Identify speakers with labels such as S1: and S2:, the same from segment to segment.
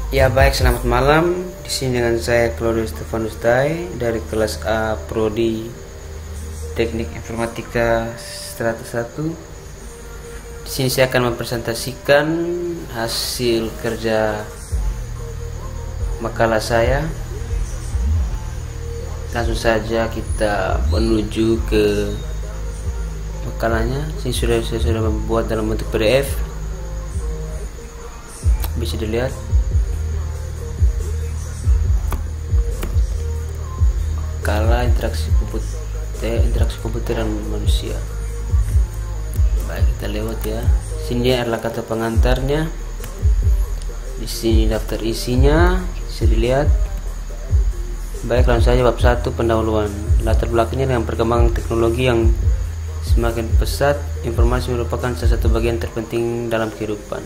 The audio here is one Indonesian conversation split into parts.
S1: Ya baik, selamat malam. Di sini dengan saya Claudius Stefanus Dai dari kelas A Prodi Teknik Informatika Strata 1. Di sini saya akan mempresentasikan hasil kerja makalah saya. Langsung saja kita menuju ke makalahnya. Sini saya sudah membuat dalam bentuk PDF. Bisa dilihat. Makalah interaksi komputer dan manusia. Baik, kita lewat ya. Sini adalah kata pengantarnya. Di sini daftar isinya, bisa dilihat. Baik, langsung saja bab 1, pendahuluan. Latar belakangnya dengan perkembangan teknologi yang semakin pesat, informasi merupakan salah satu bagian terpenting dalam kehidupan.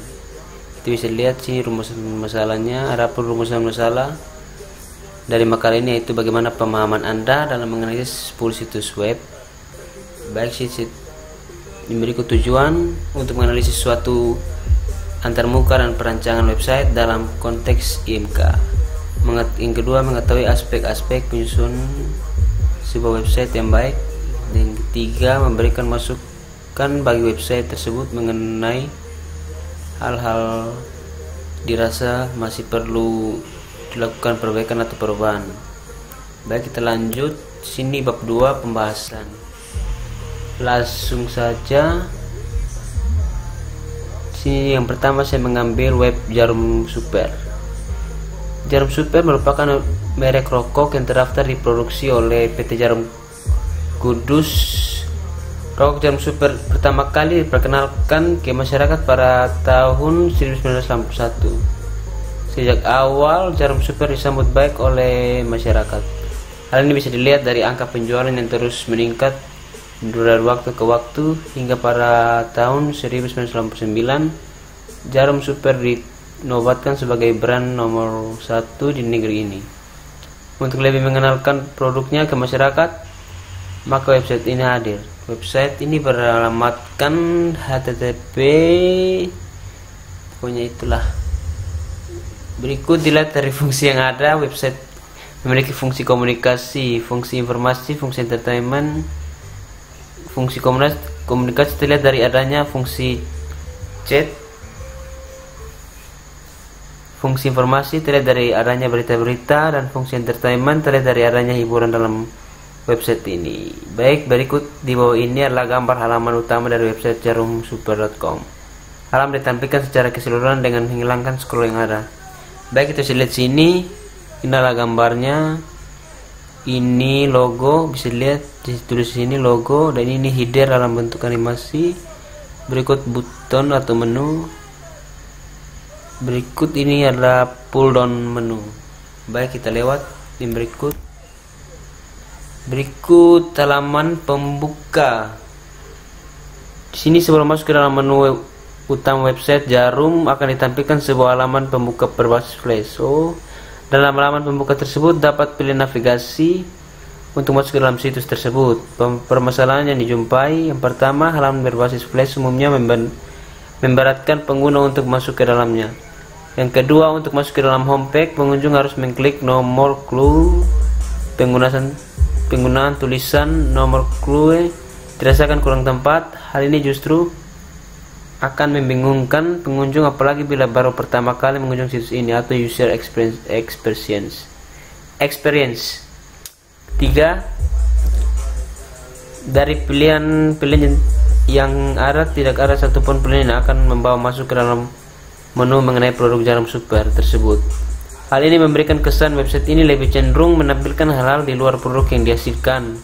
S1: Kita bisa lihat sih rumusan masalahnya. Adapun rumusan masalah dari makalah ini yaitu bagaimana pemahaman Anda dalam menganalisis 10 situs web. Baik, berikut tujuan untuk menganalisis suatu antarmuka dan perancangan website dalam konteks IMK. Yang kedua, mengetahui aspek-aspek penyusun sebuah website yang baik. Dan yang ketiga, memberikan masukan bagi website tersebut mengenai hal-hal dirasa masih perlu dilakukan perbaikan atau perubahan. Baik, kita lanjut. Sini bab 2, pembahasan. Langsung saja. Sini yang pertama saya mengambil web Jarum Super. Jarum Super merupakan merek rokok yang terdaftar diproduksi oleh PT Jarum Kudus. Rokok Jarum Super pertama kali diperkenalkan ke masyarakat pada tahun 1981. Sejak awal, Jarum Super disambut baik oleh masyarakat. Hal ini bisa dilihat dari angka penjualan yang terus meningkat dari waktu ke waktu hingga pada tahun 1989. Jarum Super dinobatkan sebagai brand nomor 1 di negeri ini. Untuk lebih mengenalkan produknya ke masyarakat, maka website ini hadir. Website ini beralamatkan http, pokoknya itulah. Berikut dilihat dari fungsi yang ada. Website memiliki fungsi komunikasi, fungsi informasi, fungsi entertainment, fungsi komunikasi terlihat dari adanya fungsi chat, fungsi informasi terlihat dari adanya berita-berita, dan fungsi entertainment terlihat dari adanya hiburan dalam website ini. Baik, berikut di bawah ini adalah gambar halaman utama dari website jarumsuper.com. Halaman ditampilkan secara keseluruhan dengan menghilangkan scroll yang ada. Baik, kita bisa lihat sini. Inilah gambarnya. Ini logo, bisa dilihat ditulis sini logo, dan ini header dalam bentuk animasi. Berikut button atau menu. Berikut ini adalah pull down menu. Baik, kita lewat di berikut. Berikut halaman pembuka. Di sini sebelum masuk ke dalam menu utama website Jarum akan ditampilkan sebuah halaman pembuka berbasis flash. Dalam halaman pembuka tersebut dapat pilih navigasi untuk masuk ke dalam situs tersebut. Permasalahan yang dijumpai, yang pertama, halaman berbasis flash umumnya memberatkan pengguna untuk masuk ke dalamnya. Yang kedua, untuk masuk ke dalam homepage, pengunjung harus mengklik nomor clue. Penggunaan tulisan nomor clue dirasakan kurang tepat. Hal ini justru akan membingungkan pengunjung, apalagi bila baru pertama kali mengunjungi situs ini atau user experience. 3. Dari pilihan yang ada, tidak ada satupun pilihan yang akan membawa masuk ke dalam menu mengenai produk Jarum Super tersebut. Hal ini memberikan kesan website ini lebih cenderung menampilkan hal-hal di luar produk yang dihasilkan.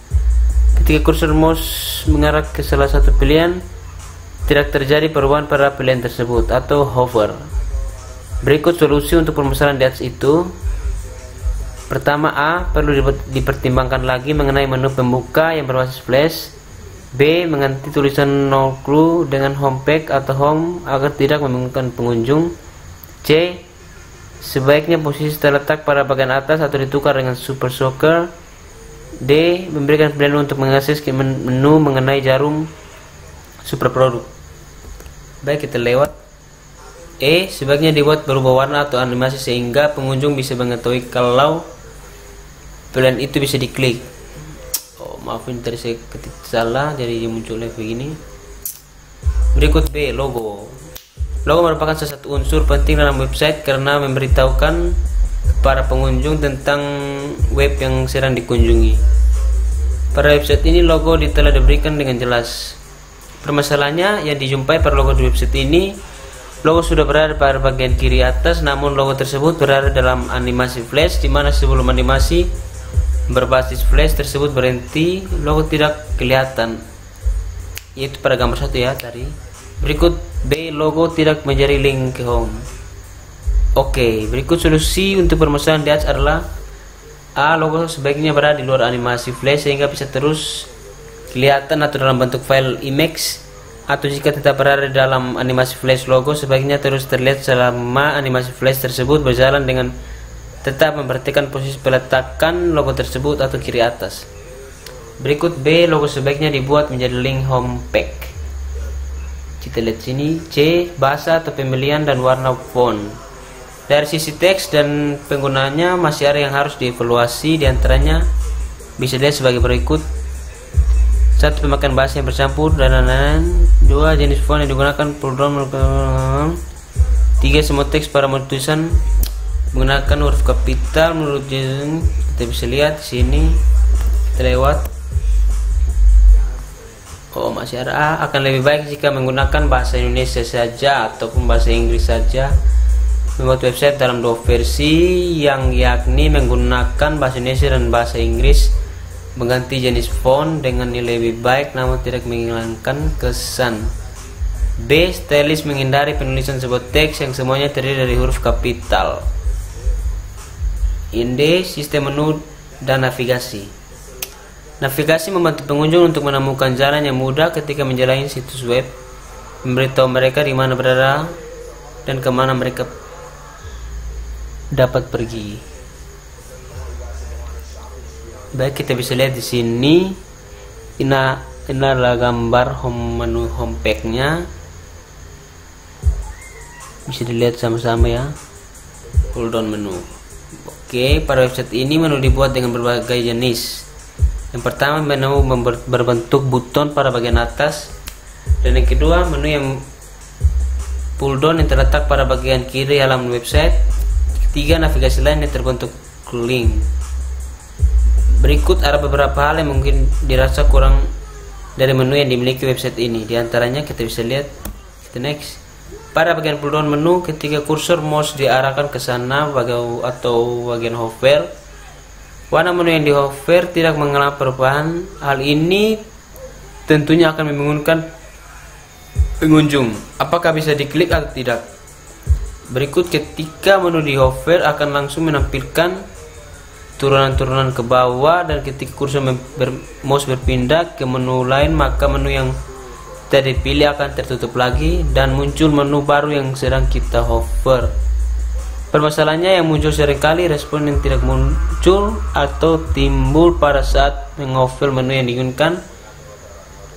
S1: Ketika kursor mouse mengarah ke salah satu pilihan, tidak terjadi perubahan pada pilihan tersebut atau hover. Berikut solusi untuk permasalahan di atas itu. Pertama, A. Perlu dipertimbangkan lagi mengenai menu pembuka yang berbasis flash. B. Mengganti tulisan no clue dengan homepage atau home agar tidak membingungkan pengunjung. C. Sebaiknya posisi terletak pada bagian atas atau ditukar dengan Super Soccer. D. Memberikan pilihan untuk mengakses ke menu mengenai Jarum Super produk. Baik, kita lewat. Sebaiknya dibuat berubah warna atau animasi sehingga pengunjung bisa mengetahui kalau pilihan itu bisa diklik. Maafin tadi saya ketik salah, jadi muncul begini. Berikut B, logo. Logo merupakan salah satu unsur penting dalam website karena memberitahukan para pengunjung tentang web yang sedang dikunjungi. Pada website ini logo telah diberikan dengan jelas. Permasalahannya yang dijumpai pada logo di website ini, logo sudah berada pada bagian kiri atas, namun logo tersebut berada dalam animasi flash, di mana sebelum animasi berbasis flash tersebut berhenti, logo tidak kelihatan. Yaitu pada gambar 1 ya tadi. Berikut B, logo tidak menjadi link ke home. Berikut solusi untuk permasalahan di atas adalah A, logo sebaiknya berada di luar animasi flash sehingga bisa terus kelihatan atau dalam bentuk file image, atau jika tetap berada dalam animasi flash, logo sebaiknya terus terlihat selama animasi flash tersebut berjalan dengan tetap memperhatikan posisi peletakan logo tersebut atau kiri atas. Berikut B, logo sebaiknya dibuat menjadi link home page. Kita lihat sini. C, bahasa atau pemilihan dan warna font. Dari sisi teks dan penggunanya masih ada yang harus dievaluasi, diantaranya bisa dilihat sebagai berikut. 1. Pemakaian bahasa yang bercampur dan lain-lain. 2. Jenis font yang digunakan, pull down. 3. Semua teks pada mode tulisan menggunakan huruf kapital menurut Jason. Kita bisa lihat di sini. Kita lewat. Masih ada A. Akan lebih baik jika menggunakan bahasa Indonesia saja ataupun bahasa Inggris saja. Membuat website dalam 2 versi, yang yakni menggunakan bahasa Indonesia dan bahasa Inggris. Mengganti jenis font dengan nilai lebih baik namun tidak menghilangkan kesan. B. Stylish, menghindari penulisan sebuah teks yang semuanya terdiri dari huruf kapital. D. Sistem menu dan navigasi. Navigasi membantu pengunjung untuk menemukan jalan yang mudah ketika menjelajahi situs web, memberitahu mereka di mana berada dan kemana mereka dapat pergi. Baik, kita bisa lihat di sini. Ini adalah gambar menu home page-nya. Bisa dilihat sama-sama ya. Pull down menu. Pada website ini menu dibuat dengan berbagai jenis. Yang pertama, menu berbentuk buton pada bagian atas, dan yang kedua, menu yang pull down yang terletak pada bagian kiri halaman website. Ketiga, navigasi lain yang terbentuk link. Berikut ada beberapa hal yang mungkin dirasa kurang dari menu yang dimiliki website ini. Di antaranya kita bisa lihat. Kita next. Pada bagian pull down menu, ketika kursor mouse diarahkan ke sana atau bagian hover, warna menu yang di hover tidak mengalami perubahan. Hal ini tentunya akan membingungkan pengunjung. Apakah bisa diklik atau tidak? Berikut ketika menu di hover akan langsung menampilkan turunan-turunan ke bawah, dan ketika kursor mouse berpindah ke menu lain, maka menu yang tadi dipilih akan tertutup lagi dan muncul menu baru yang sedang kita hover. Permasalahannya yang muncul seringkali respon yang tidak muncul atau timbul pada saat menghover menu yang diinginkan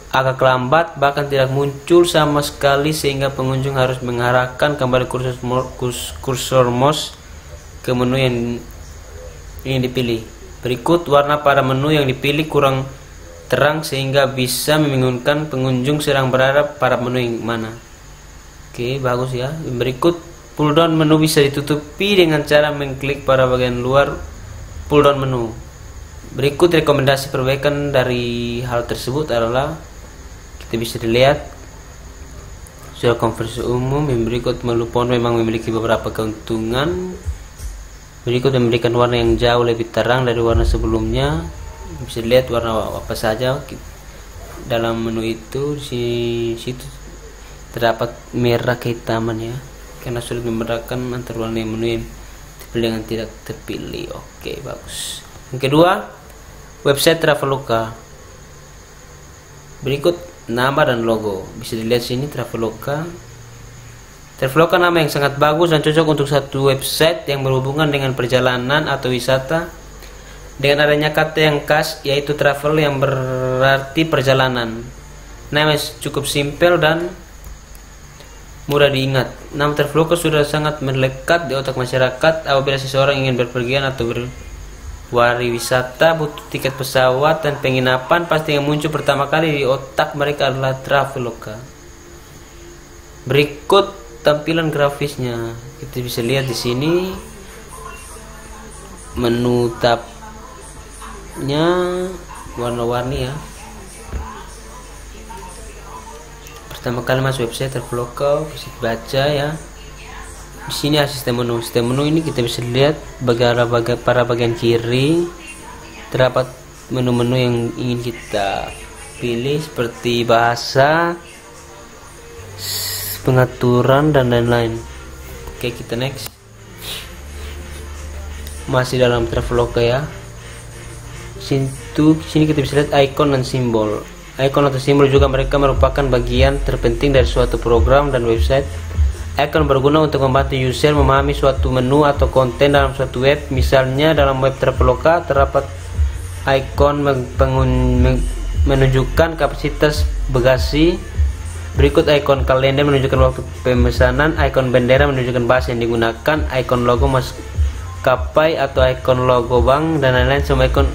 S1: agak lambat, bahkan tidak muncul sama sekali, sehingga pengunjung harus mengarahkan kembali kursor mouse ke menu yang dipilih. Berikut warna pada menu yang dipilih kurang terang sehingga bisa membingungkan pengunjung sedang berada pada menu yang mana. Bagus ya. Berikut pull down menu bisa ditutupi dengan cara mengklik pada bagian luar pull down menu. Berikut rekomendasi perbaikan dari hal tersebut adalah, kita bisa dilihat sudah konversi umum. Yang berikut menu font memang memiliki beberapa keuntungan. Berikut memberikan warna yang jauh lebih terang dari warna sebelumnya. Bisa dilihat warna apa saja dalam menu itu. Di situ terdapat merah kehitaman ya, karena sulit membedakan antara warna menu yang terpilih dengan tidak terpilih. Bagus. Yang kedua, website Traveloka. Berikut nama dan logo. Bisa dilihat sini Traveloka. Traveloka nama yang sangat bagus dan cocok untuk satu website yang berhubungan dengan perjalanan atau wisata, dengan adanya kata yang khas yaitu travel yang berarti perjalanan. Nama cukup simpel dan mudah diingat. Nama Traveloka sudah sangat melekat di otak masyarakat. Apabila seseorang ingin berpergian atau berwisata, butuh tiket pesawat dan penginapan, pasti yang muncul pertama kali di otak mereka adalah Traveloka. Berikut tampilan grafisnya. Kita bisa lihat di sini menu tabnya warna-warni ya. Pertama kali masuk website Traveloka, bisa baca ya. Di sini ada sistem menu. Sistem menu ini kita bisa lihat pada bagian kiri terdapat menu-menu yang ingin kita pilih seperti bahasa, pengaturan dan lain-lain. Oke, kita next. Masih dalam Traveloka ya. Sini kita bisa lihat icon dan simbol. Icon atau simbol juga mereka merupakan bagian terpenting dari suatu program dan website. Icon berguna untuk membantu user memahami suatu menu atau konten dalam suatu web. Misalnya dalam web Traveloka terdapat icon menunjukkan kapasitas bagasi. Berikut icon kalender menunjukkan waktu pemesanan, icon bendera menunjukkan bahasa yang digunakan, icon logo maskapai atau icon logo bank dan lain-lain. Semua icon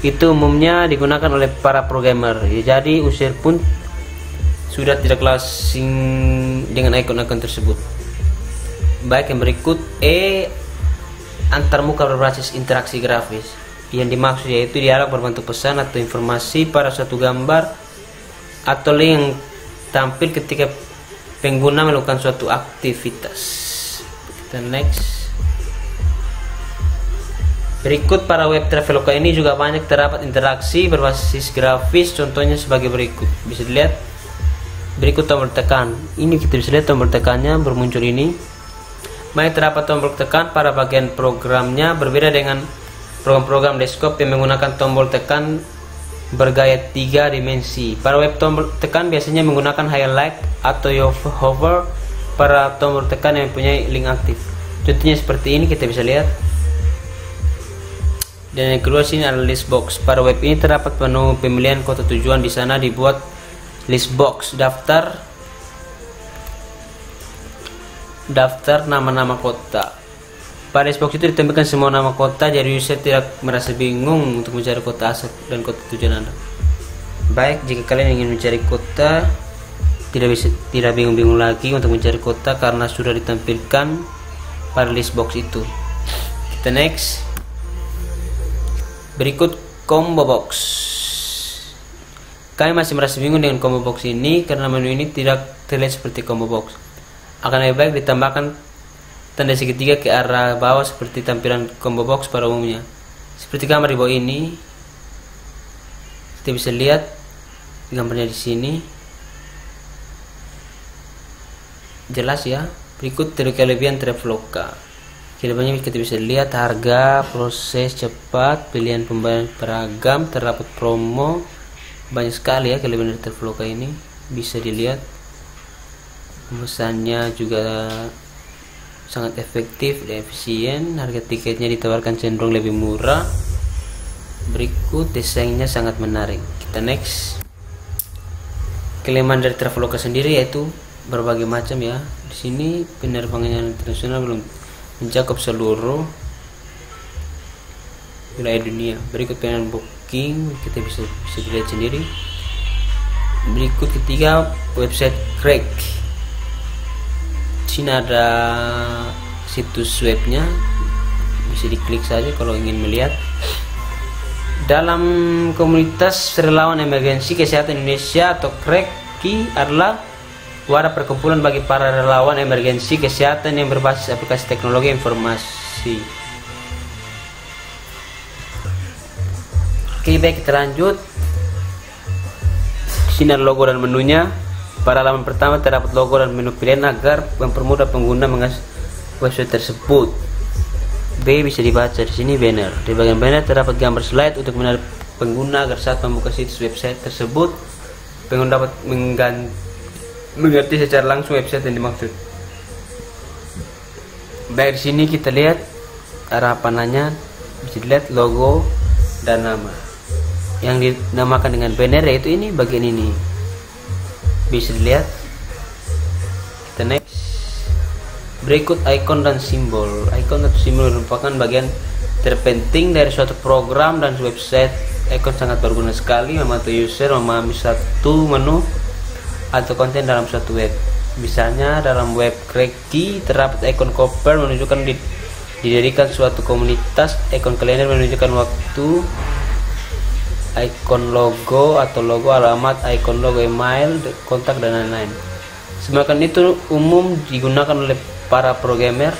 S1: itu umumnya digunakan oleh para programmer. Jadi user pun sudah tidak asing dengan icon-icon tersebut. Baik, yang berikut antarmuka berbasis interaksi grafis. Yang dimaksud yaitu dialog berbentuk pesan atau informasi pada suatu gambar atau link yang tampil ketika pengguna melakukan suatu aktivitas. Kita next. Berikut pada web Traveloka ini juga banyak terdapat interaksi berbasis grafis. Contohnya sebagai berikut. Bisa dilihat berikut tombol tekan. Ini kita bisa lihat tombol tekannya bermuncul ini. Banyak terdapat tombol tekan pada bagian programnya, berbeda dengan program-program desktop yang menggunakan tombol tekan bergaya 3 dimensi. Pada web tombol tekan biasanya menggunakan highlight atau hover para tombol tekan yang mempunyai link aktif. Contohnya seperti ini kita bisa lihat. Dan yang kedua sini adalah list box. Pada web ini terdapat menu pemilihan kota tujuan. Di sana dibuat list box, daftar nama-nama kota. Pada list box itu ditampilkan semua nama kota, jadi user tidak merasa bingung untuk mencari kota asal dan kota tujuan Anda. Baik, jika kalian ingin mencari kota, tidak bingung-bingung lagi untuk mencari kota karena sudah ditampilkan pada list box itu. Kita next. Berikut combo box. Kami masih merasa bingung dengan combo box ini karena menu ini tidak terlihat seperti combo box. Akan lebih baik ditambahkan tanda segitiga ke arah bawah seperti tampilan combo box pada umumnya. Seperti gambar di bawah ini. Kita bisa lihat gambarnya di sini. Jelas ya. Berikut kelebihan Traveloka. Kelebihannya kita bisa lihat harga, proses cepat, pilihan pembayaran beragam, terdapat promo. Banyak sekali ya kelebihan dari Traveloka ini. Bisa dilihat. Pemesannya juga sangat efektif dan efisien. Harga tiketnya ditawarkan cenderung lebih murah. Berikut desainnya sangat menarik. Kita next. Kelemahan dari Traveloka sendiri yaitu berbagai macam ya. Di sini penerbangan internasional belum mencakup seluruh wilayah dunia. Berikut pilihan booking kita bisa dilihat sendiri. Berikut ketiga, website Craig. Di sini ada situs webnya, bisa diklik saja kalau ingin melihat. Dalam komunitas relawan emergensi kesehatan Indonesia atau CREKI adalah wadah perkumpulan bagi para relawan emergensi kesehatan yang berbasis aplikasi teknologi informasi. Oke, baik, kita lanjut. Di sini ada logo dan menunya. Pada halaman pertama terdapat logo dan menu pilihan agar mempermudah pengguna mengakses website tersebut. B bisa dibaca di sini banner. Di bagian banner terdapat gambar slide untuk menarik pengguna agar saat membuka situs website tersebut pengguna dapat mengerti secara langsung website yang dimaksud. Baik, di sini kita lihat arah panahnya, bisa dilihat logo dan nama. Yang dinamakan dengan banner yaitu ini, bagian ini. Bisa dilihat. The next, berikut icon dan simbol. Icon atau simbol merupakan bagian terpenting dari suatu program dan website. Icon sangat berguna sekali membantu user memahami satu menu atau konten dalam suatu web. Misalnya dalam web Crikey terdapat icon cover menunjukkan didirikan suatu komunitas, icon kalender menunjukkan waktu, icon logo atau logo alamat, icon logo email, kontak, dan lain-lain. Semacam itu umum digunakan oleh para programmer,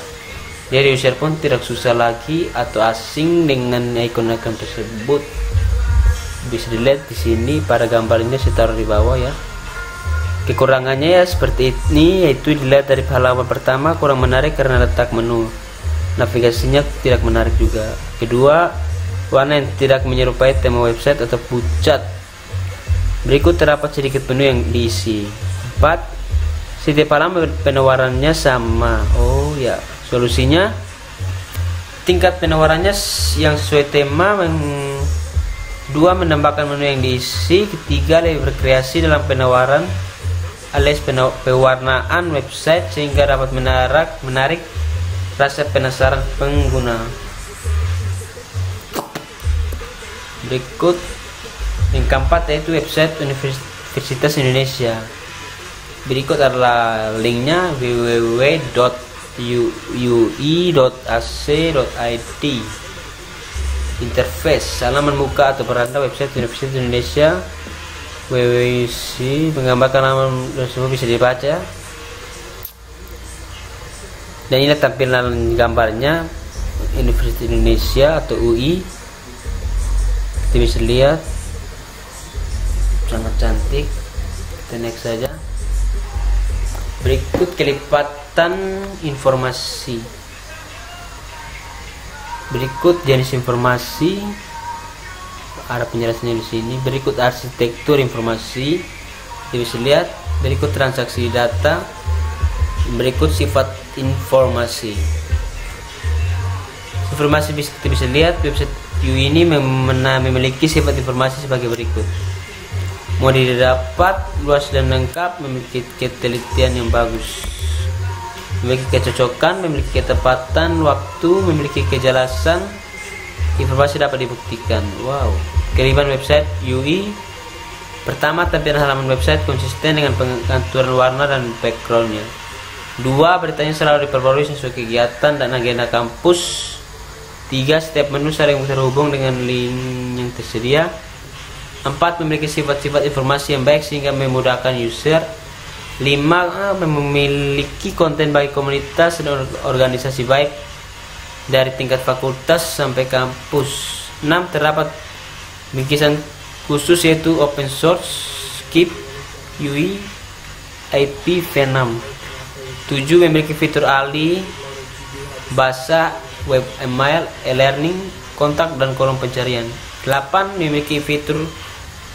S1: jadi user pun tidak susah lagi atau asing dengan icon-icon tersebut. Bisa dilihat di sini pada gambarnya saya taruh di bawah ya. Kekurangannya ya seperti ini, yaitu dilihat dari halaman pertama kurang menarik karena letak menu. Navigasinya tidak menarik juga. Kedua, warna yang tidak menyerupai tema website atau pucat. Berikut terdapat sedikit menu yang diisi. 4. Setiap halaman penawarannya sama. Oh ya, solusinya tingkat penawarannya yang sesuai tema. 2. Menambahkan menu yang diisi. Ketiga, lebih berkreasi dalam penawaran alias pewarnaan website sehingga dapat menarik rasa penasaran pengguna. Berikut yang keempat yaitu website Universitas Indonesia. Berikut adalah linknya www.ui.ac.id. Interface halaman muka atau beranda website Universitas Indonesia. WWC menggambarkan halaman tersebut bisa dibaca. Dan ini tampilan gambarnya Universitas Indonesia atau UI. Kita bisa lihat sangat cantik. Kita next saja. Berikut kelipatan informasi. Berikut jenis informasi. Ada penjelasannya di sini. Berikut arsitektur informasi. Kita bisa lihat. Berikut transaksi data. Berikut sifat informasi. Informasi kita bisa lihat website UI ini memiliki sifat informasi sebagai berikut. Mode didapat, luas dan lengkap, memiliki ketelitian yang bagus, memiliki kecocokan, memiliki ketepatan waktu, memiliki kejelasan, informasi dapat dibuktikan. Wow. Kelebihan website UI. Pertama, tampilan halaman website konsisten dengan pengaturan warna dan backgroundnya. 2. Beritanya selalu diperbarui sesuai kegiatan dan agenda kampus. 3. Setiap menu saling terhubung dengan link yang tersedia. 4. Memiliki sifat-sifat informasi yang baik sehingga memudahkan user. 5. Memiliki konten bagi komunitas dan organisasi baik dari tingkat fakultas sampai kampus. 6. Terdapat bingkisan khusus yaitu open source, Skip, UI, IPv6. 7. Memiliki fitur ahli bahasa, web, email, e-learning, kontak, dan kolom pencarian. 8. Memiliki fitur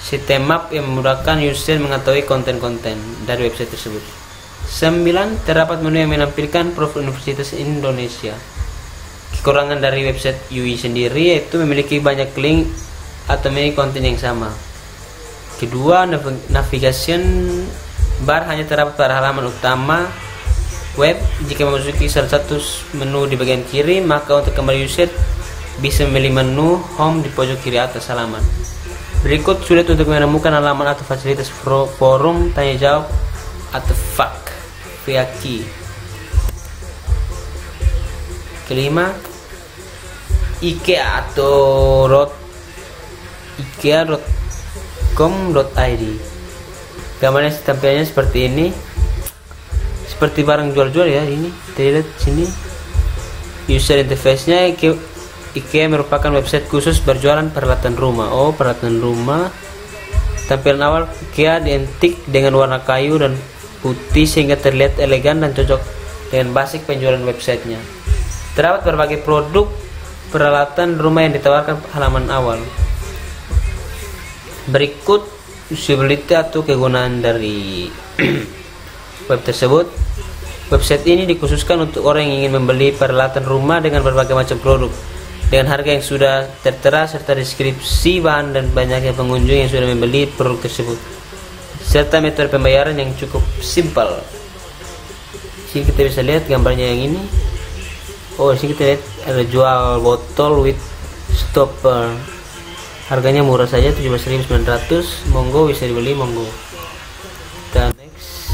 S1: sitemap yang memudahkan user mengetahui konten-konten dari website tersebut. 9. Terdapat menu yang menampilkan profil Universitas Indonesia. Kekurangan dari website UI sendiri yaitu memiliki banyak link atau memiliki konten yang sama. Kedua, navigation bar hanya terdapat pada halaman utama web. Jika memasuki salah satu menu di bagian kiri, maka untuk kembali user bisa memilih menu home di pojok kiri atas halaman. Berikut sulit untuk menemukan halaman atau fasilitas forum tanya jawab atau FAQ. Kelima, IKEA atau ikea.com.id. Gambarnya tampilannya seperti ini. Seperti barang jual-jual ya ini. Kita lihat sini. User interface-nya IKEA merupakan website khusus berjualan peralatan rumah. Oh, peralatan rumah. Tampilan awal IKEA identik dengan warna kayu dan putih sehingga terlihat elegan dan cocok dengan basic penjualan websitenya. Terdapat berbagai produk peralatan rumah yang ditawarkan halaman awal. Berikut usability atau kegunaan dari web tersebut. Website ini dikhususkan untuk orang yang ingin membeli peralatan rumah dengan berbagai macam produk dengan harga yang sudah tertera serta deskripsi bahan dan banyaknya pengunjung yang sudah membeli produk tersebut serta metode pembayaran yang cukup simpel. Sini kita bisa lihat gambarnya yang ini. Oh, sini kita lihat ada jual botol with stopper. Harganya murah saja 17.900. Monggo, bisa dibeli, monggo. Dan next,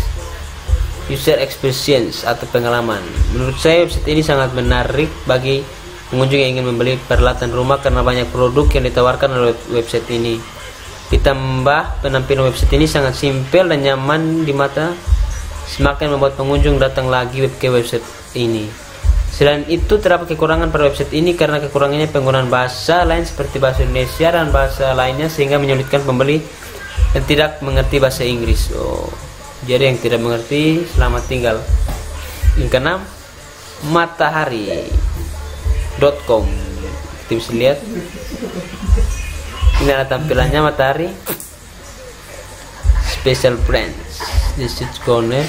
S1: user experience atau pengalaman. Menurut saya website ini sangat menarik bagi pengunjung yang ingin membeli peralatan rumah karena banyak produk yang ditawarkan oleh website ini. Ditambah penampilan website ini sangat simpel dan nyaman di mata, semakin membuat pengunjung datang lagi ke website ini. Selain itu, terdapat kekurangan pada website ini karena kekurangannya penggunaan bahasa lain seperti bahasa Indonesia dan bahasa lainnya, sehingga menyulitkan pembeli yang tidak mengerti bahasa Inggris. Jadi yang tidak mengerti, selamat tinggal. Yang keenam, matahari.com. Kita bisa lihat. Ini adalah tampilannya Matahari. Special brands. This is corner.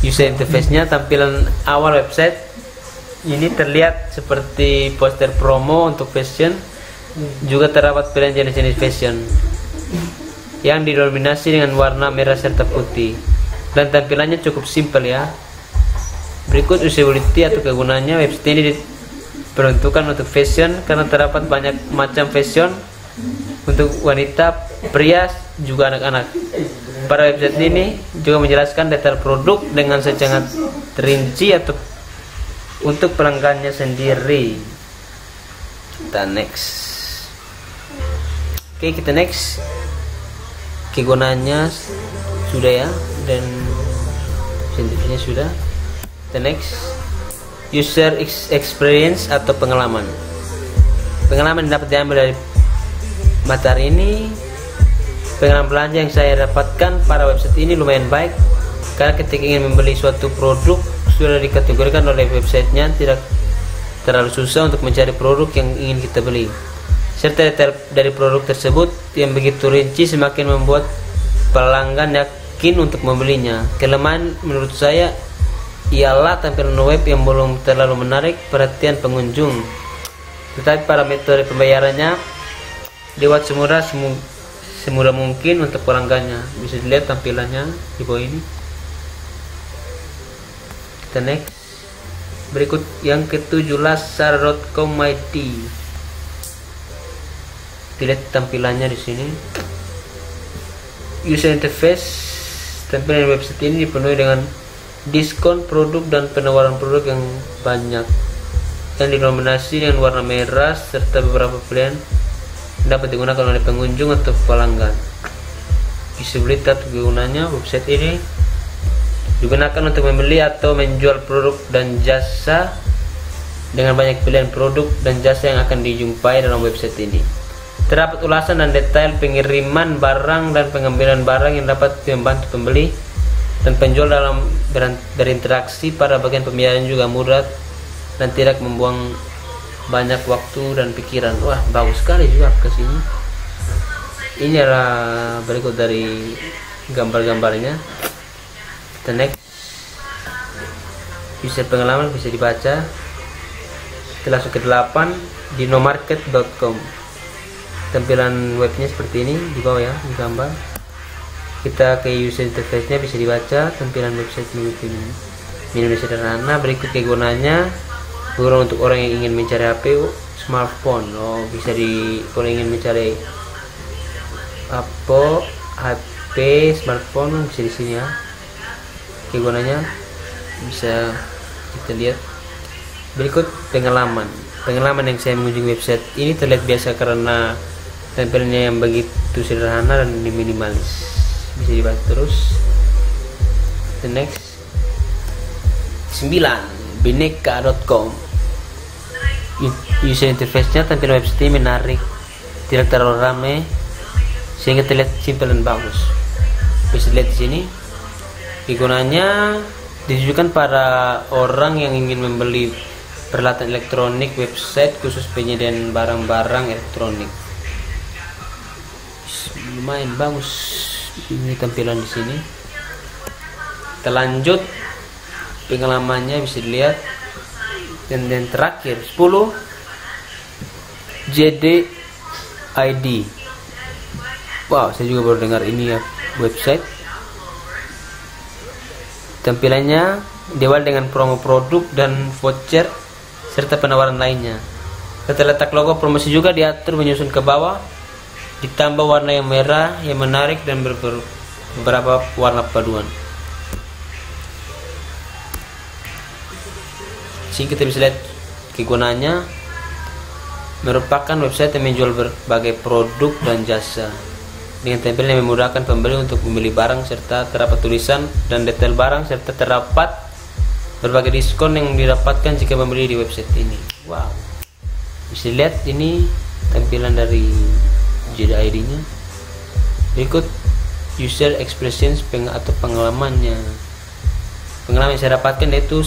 S1: User interface-nya, tampilan awal website ini terlihat seperti poster promo untuk fashion. Juga terdapat pilihan jenis-jenis fashion yang didominasi dengan warna merah serta putih, dan tampilannya cukup simpel ya. Berikut usability atau kegunaannya. Website ini diperuntukkan untuk fashion karena terdapat banyak macam fashion untuk wanita, pria, juga anak-anak. Pada website ini juga menjelaskan detail produk dengan sangat terinci atau untuk pelanggannya sendiri. Kita next. Oke, kita next. Kegunaannya sudah ya, dan sensitifnya sudah. Kita next. User experience atau pengalaman. Pengalaman dapat diambil dari Matahari ini. Pengalaman belanja yang saya dapatkan pada website ini lumayan baik, karena ketika ingin membeli suatu produk sudah dikategorikan oleh websitenya, tidak terlalu susah untuk mencari produk yang ingin kita beli, serta detail dari produk tersebut yang begitu rinci semakin membuat pelanggan yakin untuk membelinya. Kelemahan menurut saya ialah tampilan web yang belum terlalu menarik perhatian pengunjung, tetapi para metode pembayarannya dibuat semurah mungkin untuk pelanggannya. Bisa dilihat tampilannya di bawah ini. Kita next. Berikut yang ketujuh, lasar.com ID. Lihat tampilannya di sini. User interface. Tampilan website ini dipenuhi dengan diskon produk dan penawaran produk yang banyak, yang didominasi dengan warna merah serta beberapa pilihan dapat digunakan oleh pengunjung atau pelanggan. Usability atau kegunaannya, website ini digunakan untuk membeli atau menjual produk dan jasa dengan banyak pilihan produk dan jasa yang akan dijumpai dalam website ini. Terdapat ulasan dan detail pengiriman barang dan pengambilan barang yang dapat membantu pembeli dan penjual dalam berinteraksi. Pada bagian pembayaran juga mudah dan tidak membuang banyak waktu dan pikiran. Wah, bagus sekali juga ke sini. Ini adalah berikut dari gambar-gambarnya. Kita next. User pengalaman bisa dibaca. Kita langsung ke 8, dinomarket.com. Tampilan webnya seperti ini di bawah ya, di gambar. Kita ke user interface-nya, bisa dibaca. Tampilan website minimnya sederhana. Berikut kegunaannya. Kegunaan untuk orang yang ingin mencari HP smartphone. Bisa kalau ingin mencari HP smartphone bisa di sini ya. Kegunaannya bisa kita lihat. Berikut pengalaman yang saya mengunjungi website ini terlihat biasa karena tampilannya yang begitu sederhana dan minimalis. Bisa dibaca terus. The next. 9, bineka.com. User interface-nya, tampilan website ini menarik, tidak terlalu ramai, sehingga terlihat simpel dan bagus. Bisa dilihat di sini. Kegunaannya ditujukan pada orang yang ingin membeli peralatan elektronik, website khusus penyediaan barang-barang elektronik. Lumayan bagus ini tampilan di sini. Kita lanjut. Pengalamannya bisa dilihat. Dan terakhir 10, JD.ID. Wow, saya juga baru dengar ini ya, website. Tampilannya diawali dengan promo produk dan voucher serta penawaran lainnya. Terletak logo promosi juga diatur menyusun ke bawah, ditambah warna yang merah yang menarik dan beberapa warna paduan. Sini kita bisa lihat kegunaannya. Merupakan website yang menjual berbagai produk dan jasa dengan tampilan yang memudahkan pembeli untuk memilih barang, serta terdapat tulisan dan detail barang, serta terdapat berbagai diskon yang didapatkan jika membeli di website ini. Wow, bisa lihat ini tampilan dari JDID nya. Berikut user experience atau pengalamannya. Pengalaman yang saya dapatkan yaitu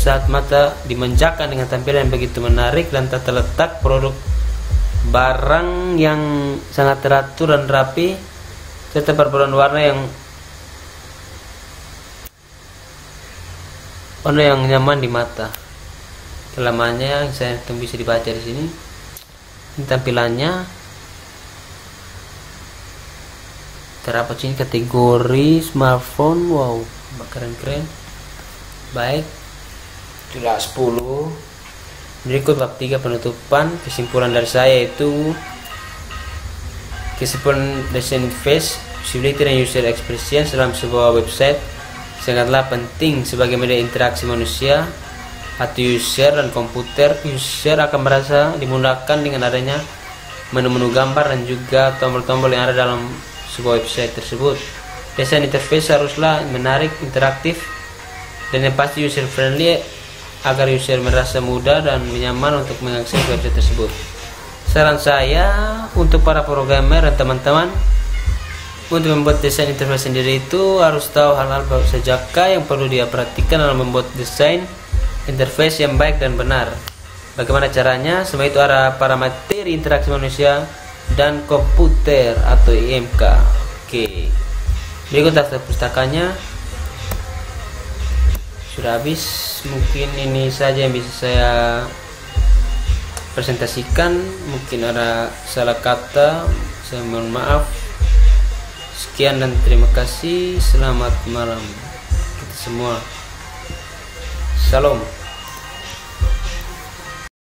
S1: saat mata dimanjakan dengan tampilan yang begitu menarik dan terletak produk barang yang sangat teratur dan rapi, serta perpaduan warna yang nyaman di mata. Kelemahannya yang saya bisa dibaca di sini. Ini tampilannya. Terdapat sini kategori smartphone. Wow, keren-keren. Baik, itulah 10. Berikut bab 3 penutupan. Kesimpulan dari saya itu kesimpulan desain face, usability dan user experience dalam sebuah website sangatlah penting sebagai media interaksi manusia atau user dan komputer. User akan merasa dimudahkan dengan adanya menu-menu gambar dan juga tombol-tombol yang ada dalam sebuah website tersebut. Desain interface haruslah menarik, interaktif, dan yang pasti user friendly agar user merasa mudah dan nyaman untuk mengakses website tersebut. Saran saya untuk para programmer dan teman-teman, untuk membuat desain interface sendiri itu harus tahu hal-hal sajakah yang perlu dia perhatikan dalam membuat desain interface yang baik dan benar. Bagaimana caranya? Semua itu ada para materi interaksi manusia dan komputer atau IMK. Oke, berikut daftar pustakanya. Sudah habis. Mungkin ini saja yang bisa saya presentasikan. Mungkin ada salah kata, saya mohon maaf. Sekian dan terima kasih. Selamat malam kita semua. Salam.